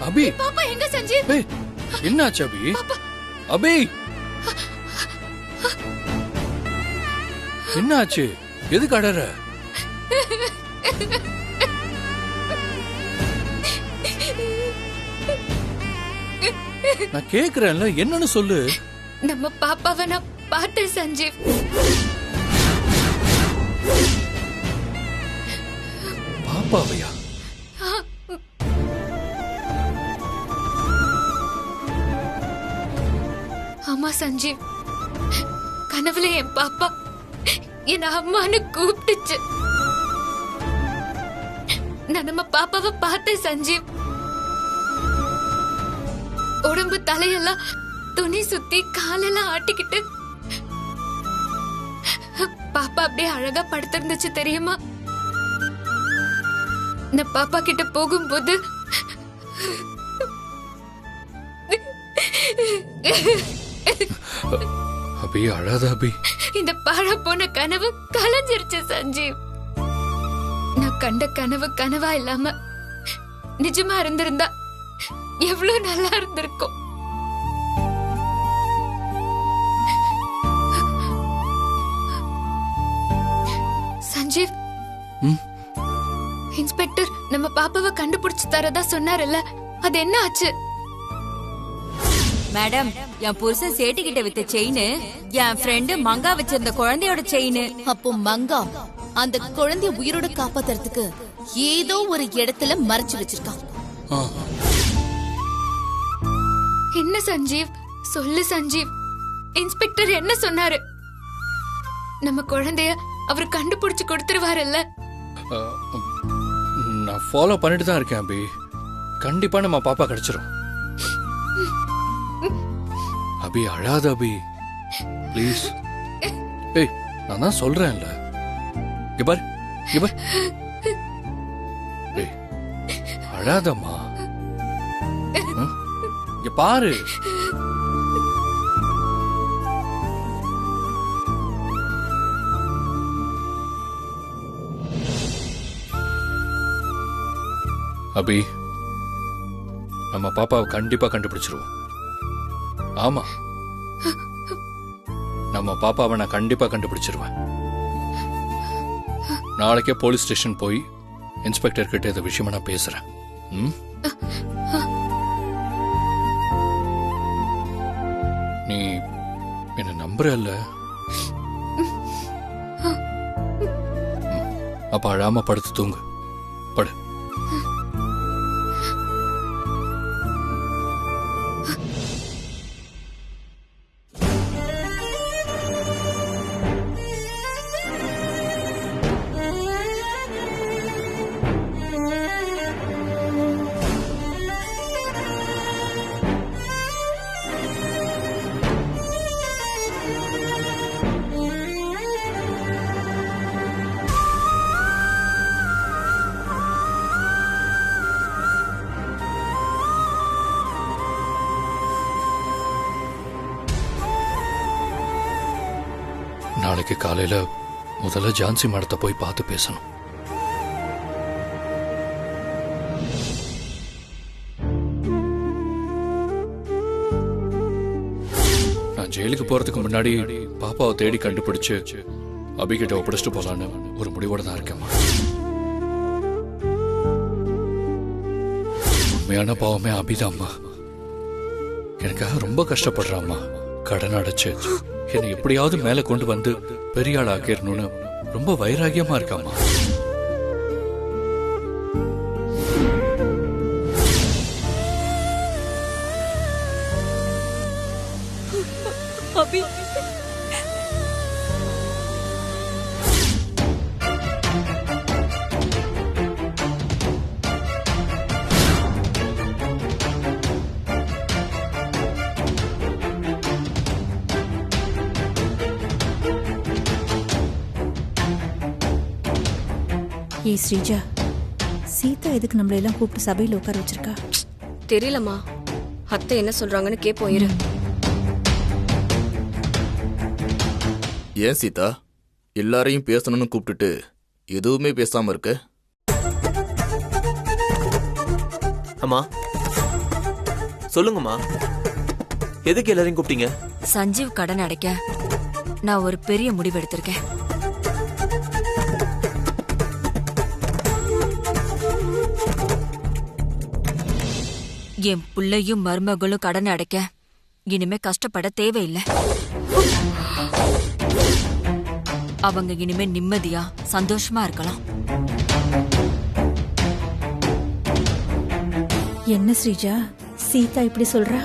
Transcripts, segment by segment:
அபி பாப்பா எங்க சஞ்சீவ்? ஏய் என்னாச்சு அபி? அபி என்னாச்சு? எதுக்கு அடற? நான் கேக்குறேன்ல, என்னன்னு சொல்லு. நம்ம பாப்பாவை நான் பார்த்தேன் சஞ்சீவ். பாப்பாவையா? ஆமா சஞ்சீவ், கனவுல என் பாப்பா என் அம்மான்னு கூப்பிட்டுச்சு. நான் நம்ம பாப்பாவை பார்த்தேன் சஞ்சீவ். உடம்பு தலையெல்லாம் துணி சுத்தி காலெல்லாம் ஆட்டிக்கிட்டு பாப்பா அப்படியே அழகா படுத்திருந்துச்சு தெரியுமா? நான் பாப்பா கிட்ட போகும்போது அபி அழாத அபி. இந்த பாழ போன கனவு கலைஞ்சிருச்சு சஞ்சீவ். நான் கண்ட கனவு கனவா இல்லாம நிஜமா இருந்திருந்தா எவ்வளவு நல்லா இருந்திருக்கும். சஞ்சீவ், இன்ஸ்பெக்டர் நம்ம பாப்பாவை கண்டுபிடிச்சு தரதா சொன்னார்ல, அது என்ன ஆச்சு? மேடம், என் புருஷன் சேட்டுக்கிட்ட வித்த செயின் என் ஃப்ரெண்டு மங்கா வச்சிருந்த குழந்தையோட செயின். அப்போ மங்கா அந்த குழந்தைய உயிரோட காப்பாத்துறதுக்கு ஏதோ ஒரு இடத்துல மறைச்சு வச்சிருக்கான். என்ன சஞ்சீவ், சொல்லு சஞ்சீவ். இன்ஸ்பெக்டர் என்ன சொன்னாரு? நம்ம குழந்தைய அவர் கண்டுபிடிச்சு கொடுத்துருவாருல்ல? நான் ஃபாலோ பண்ணிட்டு தான் இருக்கேன் அபி. கண்டிப்பா நம்ம பாப்பா கிடைச்சிரும். அபி அழாத அபி, ப்ளீஸ். ஏய், நான் தான் சொல்றேன்ல. இவர் இவர் ஏய், அழாதம்மா. இங்க பாரு. அபி, நம்ம பாப்பாவை கண்டிப்பா கண்டுபிடிச்சிருவோம். ஆமா, நம்ம பாப்பாவை நான் கண்டிப்பா கண்டுபிடிச்சிருவேன். நாளைக்கே போலீஸ் ஸ்டேஷன் போய் இன்ஸ்பெக்டர் கிட்ட இந்த விஷயமா நான் பேசுறேன். நீ என்ன நம்புறல்ல? அப்ப அழாம படுத்து தூங்கு. படு. நாளைக்கு காலையில முதல்ல ஜான்சி மடத்தை போய் பார்த்து பேசணும். நான் ஜெயிலுக்கு போறதுக்கு முன்னாடி பாப்பாவை தேடி கண்டுபிடிச்சு அபிகிட்ட ஒப்படைச்சிட்டு போலான்னு ஒரு முடிவோட தான் இருக்கேன். உண்மையான பாவமே அபிதாம்மா. எனக்காக ரொம்ப கஷ்டப்படுறாம்மா. கடன் அடைச்சு என்னை எப்படியாவது மேல கொண்டு வந்து பெரிய ஆள் ஆக்கிடணும்னு ரொம்ப வைராகியமா இருக்காமா. அபி, ஏய் ஸ்ரீஜா, சீதா எதுக்கு நம்மள எல்லாம் கூப்பிட்டு சபையில் உட்கார வச்சிருக்கா? தெரியலம்மா, அத்தை என்ன சொல்றாங்கன்னு கேட்போம் இரு. ஏன் சீதா எல்லாரையும் பேசணும்னு கூப்பிட்டுட்டு எதுவுமே பேசாம இருக்க? அம்மா, சொல்லுங்கம்மா, எதுக்கு எல்லாரையும் கூப்பிட்டீங்க? சஞ்சீவ் கடன் அடைக்க நான் ஒரு பெரிய முடிவு எடுத்திருக்கேன். என் புள்ளையும் மருமகளும் கடன் அடைக்க இனிமே கஷ்டப்பட தேவையில்லை. அவங்க இனிமே நிம்மதியா சந்தோஷமா இருக்கலாம். என்ன ஸ்ரீஜா, சீதா இப்படி சொல்றா?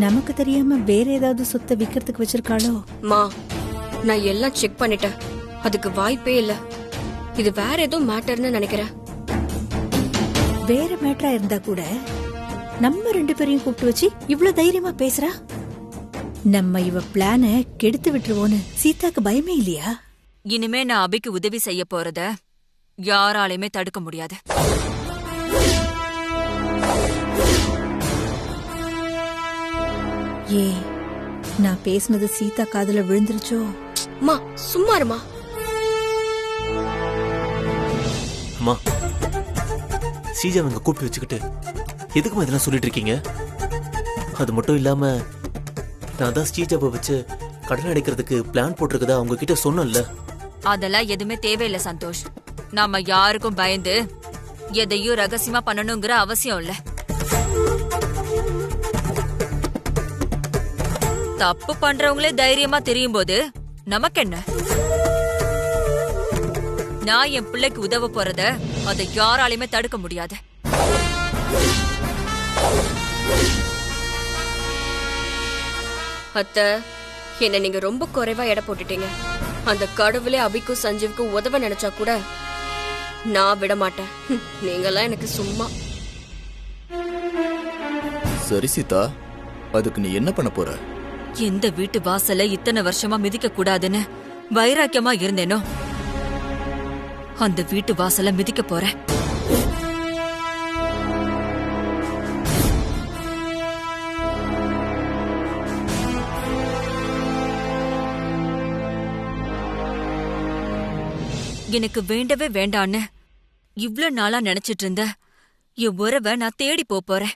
நமக்கு தெரியாம வேற ஏதாவது சொத்தை விக்கிறதுக்கு வச்சிருக்காளோ? மா, நான் எல்லாம் செக் பண்ணிட்டேன். அதுக்கு வாய்ப்பே இல்ல. இது வேற ஏதோ மேட்டர்னு நினைக்கிறேன். வேற மேட்டரா இருந்தா கூட நம்ம 2 பேரையும் கூப்பிட்டு வச்சு இவ்ளோ தைரியமா பேசுறா. நம்ம இவ பிளான கெடுத்து விட்டுருவோன்னு சீதாக்கு பயமே இல்லையா? இனிமே நான் அபிக்கு உதவி செய்ய போறத யாராலையுமே தடுக்க முடியாது. ஏ, நான் பேசுனது சீதா காதுல விழுந்துருச்சோ? மா சும்மா இருமா. அம்மா, ஸ்ரீஜாவை கூப்பிட்டு வச்சுக்கிட்டு எதுக்குமா இதெல்லாம் சொல்லிட்டு இருக்கீங்க? அது மட்டும் இல்லாம நான் தான் ஸ்ரீஜாவை வச்சு கடன் அடைக்கிறதுக்கு பிளான் போட்டிருக்கதா அவங்க கிட்ட சொன்னேன்ல. அதெல்லாம் எதுவுமே தேவையில்லை சந்தோஷ். நாம யாருக்கும் பயந்து எதையும் ரகசியமா பண்ணணுங்கிற அவசியம் இல்ல. தப்பு பண்றவங்களே தைரியமா தெரியும் போது நமக்கு என்ன? நான் என் பிள்ளைக்கு உதவ போறத அதை யாராலையுமே தடுக்க முடியாது. அத்தை, என்ன நீங்க ரொம்ப குறைவா எடை போட்டுட்டீங்க. அந்த கடவுளே அபிக்கும் சஞ்சீவுக்கும் உதவ நினைச்சா கூட நான் விட மாட்டேன். நீங்கெல்லாம் எனக்கு சும்மா. சரி சீதா, அதுக்கு நீ என்ன பண்ண போற? எந்த வீட்டு வாசல இத்தனை வருஷமா மிதிக்க கூடாதுன்னு வைராக்கியமா இருந்தேனோ அந்த வீட்டு வாசல மிதிக்க போறேன். எனக்கு வேண்டவே வேண்டான்னு இவ்ளோ நாளா நினைச்சிட்டு இருந்த என் உறவை நான் தேடி போறேன்.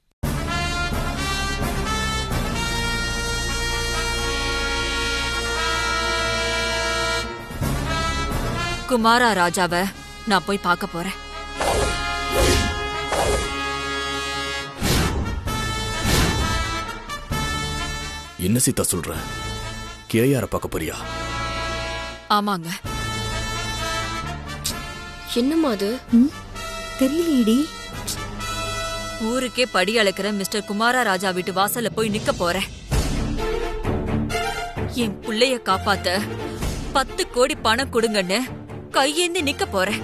குமாரா ராஜாவை நான் போய் பார்க்க போறேன். என்ன சீதா சொல்ற? கேஆர பார்க்க போறியா? ஆமாங்க. என்னம்மா அது? தெரியலையேடி. ஊருக்கே படி அளக்கிற மிஸ்டர் குமாரா ராஜா வீட்டு வாசல்ல போய் நிக்க போறேன். என் புள்ளைய காப்பாத்த 10 கோடி பணம் கொடுங்கன்னு கையேந்தி நிக்க போறேன்.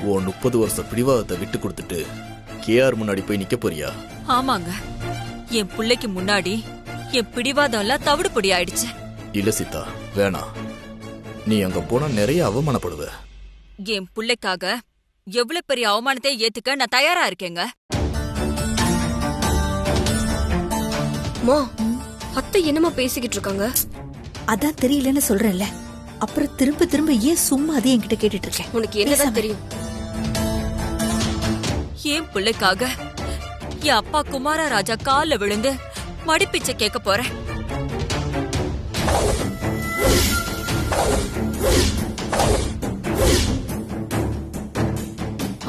ஓ 30 வருஷ பிடிவாதத்தை விட்டு கொடுத்துட்டு கேஆர் முன்னாடி போய் நிக்க போறியா? ஆமாங்க. என் புள்ளைக்கு முன்னாடி என் பிடிவாதம் எல்லாம் தவிடு பொடி ஆயிடுச்சு. இல்ல சீதா, வேணாம். நீ அங்க போனா நிறைய அவமானப்படுவ. என் புள்ளைக்காக எவ்வளவு பெரிய அவமானத்தை ஏத்துக்க நான் தயாரா இருக்கேங்க. மா, அத்தை என்னமா பேசிக்கிட்டு இருக்காங்க? அதான் தெரியலன்னு சொல்றேன்ல. அப்புறம் திரும்ப திரும்ப ஏன் சும்மா அதே என்கிட்ட கேட்டுட்டு இருக்கேன்? உனக்கு என்னதான் தெரியும்? என் பிள்ளைக்காக என் அப்பா குமாரா ராஜா கால்ல விழுந்து மடிப்பிச்சை கேட்க போறேன்.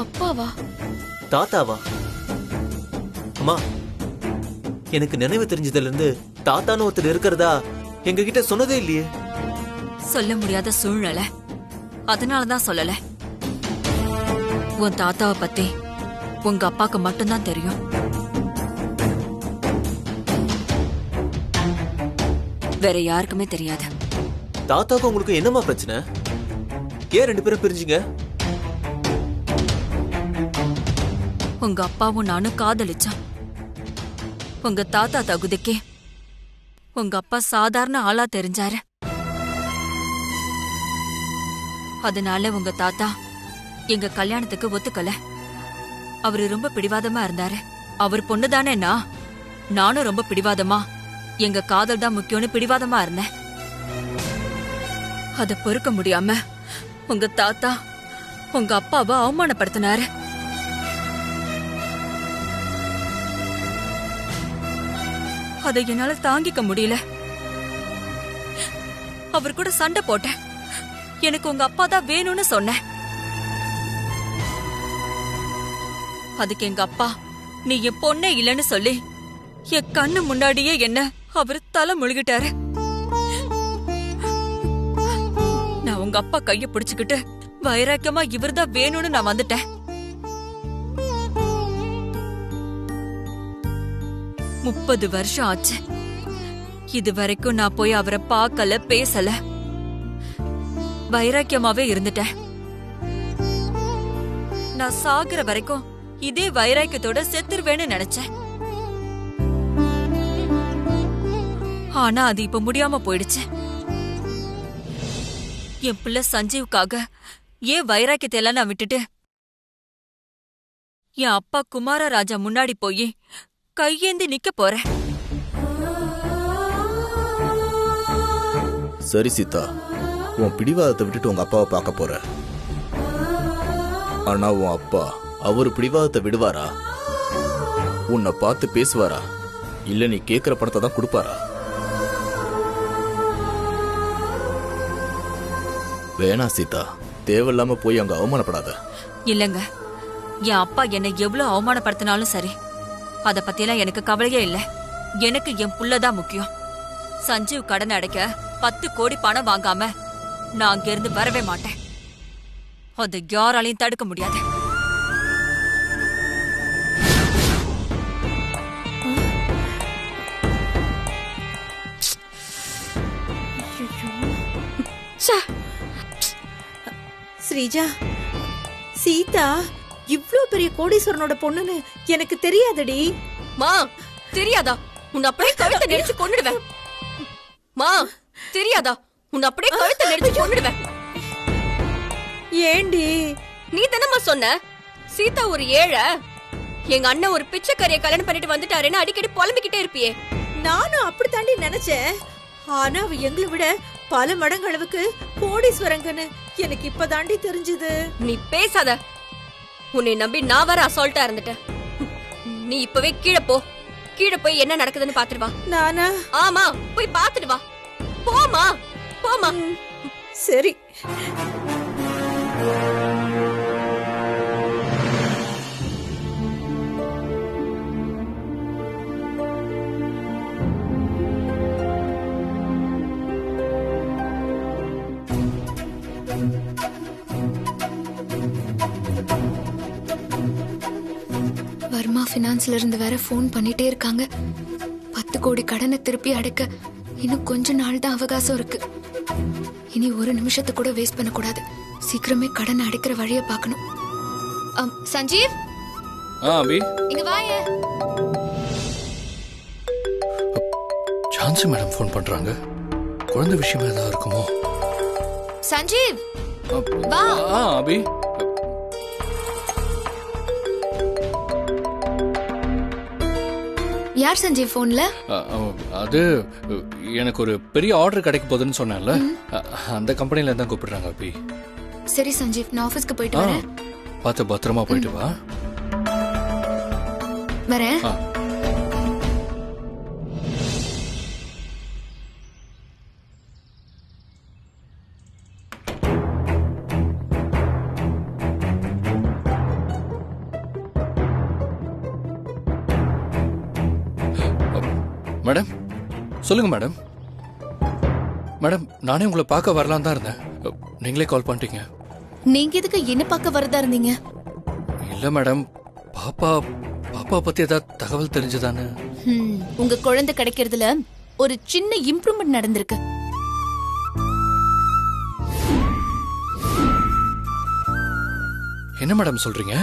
அப்பாவா? தாத்தாவா? அம்மா, எனக்கு நினைவு தெரிஞ்சதுல இருந்து தாத்தான்னு ஒருத்தர் இருக்கிறதா எங்க கிட்ட சொன்னதே இல்லையே. சொல்ல முடியாத சூழ்நிலை, அதனாலதான் சொல்லல. உன் தாத்தாவை பத்தி உங்க அப்பாக்கு மட்டும்தான் தெரியும். வேற யாருக்குமே தெரியாது. தாத்தாவுக்கு உங்களுக்கு என்னமா பிரச்சனை? ஏன் 2 பேரும் பிரிஞ்சுங்க? உங்க அப்பாவும் நானும் காதலிச்சோம். உங்க தாத்தா தகுதிக்கே உங்க அப்பா சாதாரண ஆளா தெரிஞ்சாரு. அதனால உங்க தாத்தா எங்க கல்யாணத்துக்கு ஒத்துக்கல. அவரு ரொம்ப பிடிவாதமா இருந்தாரு. அவர் பொண்ணுதானேன்னா நானும் ரொம்ப பிடிவாதமா எங்க காதல் தான் முக்கியம்னு பிடிவாதமா இருந்தேன். அத பொறுக்க முடியாம உங்க தாத்தா உங்க அப்பாவை அவமானப்படுத்தினாரு. அதை என்னால தாங்கிக்க முடியல. அவர் கூட சண்டை போட்டேன். எனக்கு உங்க அப்பா தான் வேணும்னு சொன்னேன். அதுக்கு எங்க அப்பா நீ என் பொண்ணே இல்லைன்னு சொல்லி என் கண்ணு முன்னாடியே என்ன அவர் தலை முழுகிட்டாரு. நான் உங்க அப்பா கைய பிடிச்சுக்கிட்டு வைராக்கியமா இவர்தான் வேணும்னு நான் வந்துட்டேன். 30 வருஷம் ஆச்சு. இது வரைக்கும் நான் போய் அவரை பார்க்கல, பேசல. வைராக்கியமாவே இருந்துட்டேன். நான் சாகுற வரைக்கும் இதே வைராக்கியத்தோட செத்துருவேன்னு நினைச்சேன். ஆனா அது இப்ப முடியாம போயிடுச்சு. என் பிள்ளை சஞ்சீவுக்காக ஏன் வைராக்கியத்தை எல்லாம் நான் விட்டுட்டு என் அப்பா குமாரராஜா முன்னாடி போய் கையேந்தி நிக்க போறேன். சரி சீதா, உன் பிடிவாதத்தை விட்டுட்டு உங்க அப்பாவை பார்க்க போற. ஆனா உன் அப்பா அவரு பிடிவாதத்தை விடுவாரா? உன்னை பார்த்து பேசுவாரா? இல்ல நீ கேக்குற பணத்தை தான் கொடுப்பாரா? வேணா சீதா, தேவையில்லாம போய் அங்க அவமானப்படாத. இல்லங்க, என் அப்பா என்னை எவ்வளவு அவமானப்படுத்தினாலும் சரி, அத பத்தியெல்லாம் எனக்கு கவலையே இல்ல. எனக்கு என் புள்ளதான் முக்கியம். சஞ்சீவ் கடன் அடைக்க 10 கோடி பணம் வாங்காம நான் அங்கிருந்து வரவே மாட்டேன். அது யாராலையும் தடுக்க முடியாது. ஸ்ரீஜா, சீதா இவ்ளோ பெரிய கோடீஸ்வரனோட பொண்ணுன்னு எனக்கு தெரியாதடி. மா, தெரியாதா? உன்னை அப்படியே கழுத்தை நெரிச்சு கொன்னுடுவேன். மா, தெரியாதா? உன்னை அப்படியே கழுத்தை நெரிச்சு கொன்னுடுவேன். ஏண்டி? நீ தானம்மா சொன்ன சீதா ஒரு ஏழை, எங்க அண்ணன் ஒரு பிச்சைக்காரியை கல்யாணம் பண்ணிட்டு வந்துட்டாருன்னு அடிக்கடி புலம்பிக்கிட்டே இருப்பியே. நானும் அப்படி தாண்டி நினைச்சேன். ஆனா அவ எங்களை விட பல மடங்கு அளவுக்கு கோடீஸ்வரங்கன்னு எனக்கு இப்பதாண்டி தெரிஞ்சது. நீ பேசாத. உன்னை நம்பி நான் வர அசால்ட்டா இருந்துட்டேன். நீ இப்பவே கீழே போ. கீழே போய் என்ன நடக்குதுன்னு பாத்துட்டு வா. நானா? ஆமா, போய் பாத்துட்டு வா. போமா, போமா. சரி. வர்மா பினான்ஸ்ல இருந்து வேற போன் பண்ணிட்டே இருக்காங்க. 10 கோடி கடனை திருப்பி அடைக்க இன்னும் கொஞ்ச நாள் தான் அவகாசம் இருக்கு. இனி ஒரு நிமிஷத்தை கூட வேஸ்ட் பண்ண கூடாது. சீக்கிரமே கடனை அடைக்கிற வழியை பார்க்கணும். சஞ்சீவ், அபி இங்க வாயே. ஜான்சி மேடம் ஃபோன் பண்றாங்க. குழந்தை விஷயமா ஏதாவது இருக்குமோ? சஞ்சீவ் வா. அபி யார் சஞ்சீவ் போன்ல? அது எனக்கு ஒரு பெரிய ஆர்டர் கிடைக்க போகுதுன்னு சொன்னேன்ல, அந்த கம்பெனில தான் கூப்பிடுறாங்க அபி. சரி சஞ்சீவ், நான் ஆபீஸ்க்கு போயிட்டு வரேன். பார்த்து பத்திரமா போயிட்டு வா. வரேன். மேடம், சொல்லுங்க மேடம். மேடம், நானே உங்களை பார்க்க வரலாம் தான் இருந்தேன். நீங்களே கால் பண்ணிட்டீங்க. நீங்க எதுக்கு என்ன பார்க்க வரதா இருந்தீங்க? இல்ல மேடம், பாப்பா பத்தி ஏதாவது தகவல் தெரிஞ்சதானே? உங்க குழந்தை கிடைக்கிறதுல ஒரு சின்ன இம்ப்ரூவ்மெண்ட் நடந்திருக்கு. என்ன மேடம் சொல்றீங்க?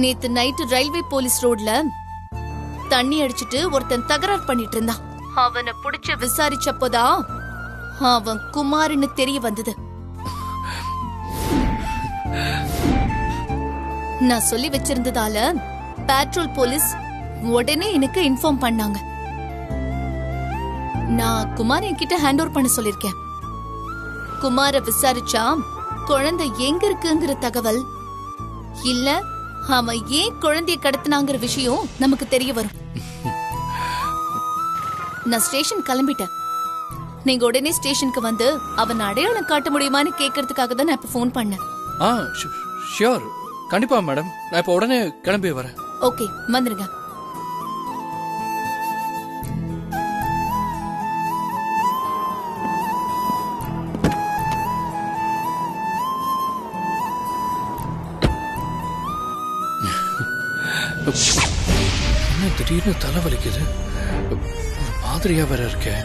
நேத்து நைட்டு ரயில்வே போலீஸ் ரோட்ல தண்ணி அடிச்சிட்டு ஒருத்தன் தகராறு பண்ணிட்டு இருந்தான். அவனை புடிச்சு விசாரிச்சப்போதான் அவன் குமார்னு தெரிய வந்தது. நான் சொல்லி வச்சிருந்ததால பேட்ரோல் போலீஸ் உடனே எனக்கு இன்ஃபார்ம் பண்ணாங்க. நான் குமார் என்கிட்ட ஹேண்ட் ஓவர் பண்ண சொல்லிருக்கேன். குமார விசாரிச்சா குழந்தை எங்க இருக்குங்கிற தகவல் இல்ல அவன் ஏன் குழந்தைய கடத்தினாங்கிற விஷயம் நமக்கு தெரிய வரும். நான் ஸ்டேஷன் கிளம்பிட்டேன். நீங்க உடனே ஸ்டேஷனுக்கு வந்து அவன் அடையாளம் காட்ட முடியுமான்னு கேட்கறதுக்காக தான் நான் இப்ப ஃபோன் பண்ணேன். ஷியோர், கண்டிப்பா மேடம். நான் இப்ப உடனே கிளம்பி வரேன். ஓகே, வந்துருங்க. என்ன திடீர்னு தலைவலிக்குது, ஒரு மாதிரியா வேற இருக்கேன்.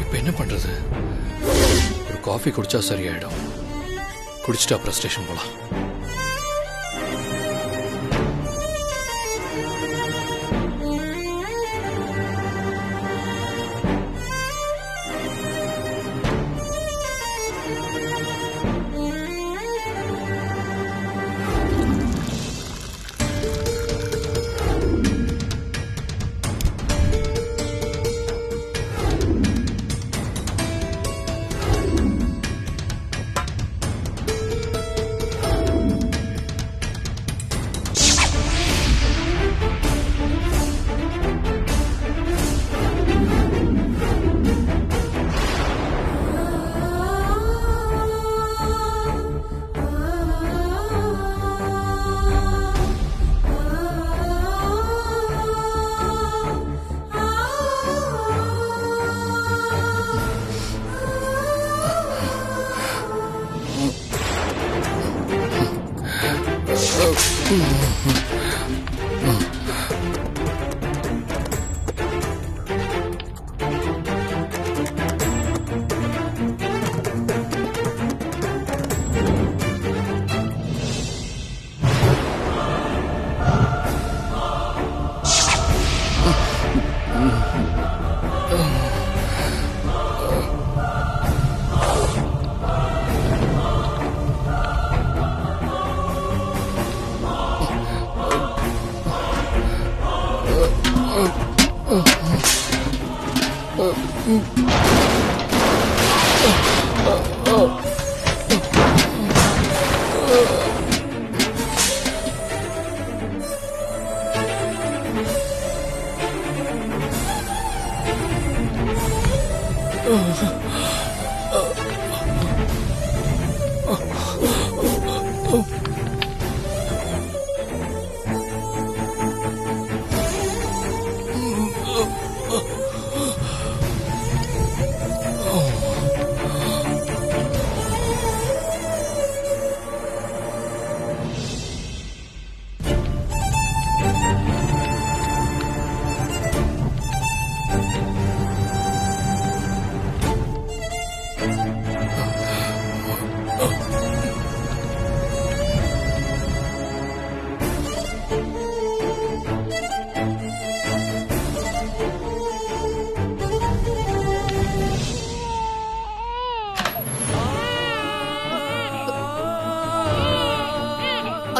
இப்ப என்ன பண்றது? ஒரு காஃபி குடிச்சா சரியாயிடும். குடிச்சிட்டு அப்புறம் ஸ்டேஷன் போலாம்.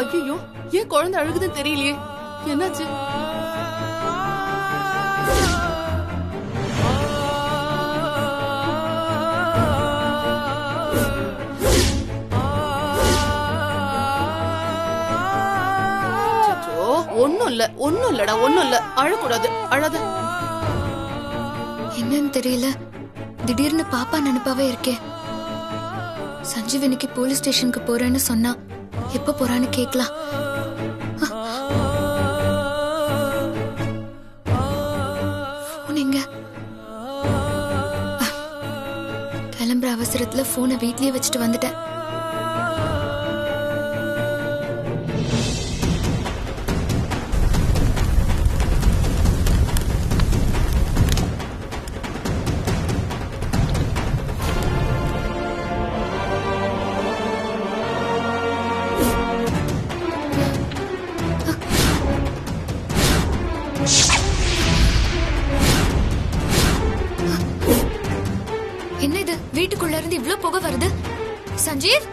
ஐயோ, ஏன் குழந்தை அழுகுதுன்னு தெரியலையே, என்னாச்சு? ஒண்ணும் இல்ல, அழக்கூடாது, அழாத. என்னன்னு தெரியல, திடீர்னு பாப்பா நினைப்பாவே இருக்கே. சஞ்சீவனிக்கு போலீஸ் ஸ்டேஷனுக்கு போறேன்னு சொன்னா, எப்ப போறான்னு கேக்கலாம். கிளம்புற அவசரத்துல போனை வீட்லயே வச்சுட்டு வந்துட்டேன். என்ன இது, வீட்டுக்குள்ள இருந்து இவ்ளோ புகை வருது? சஞ்சீவ்!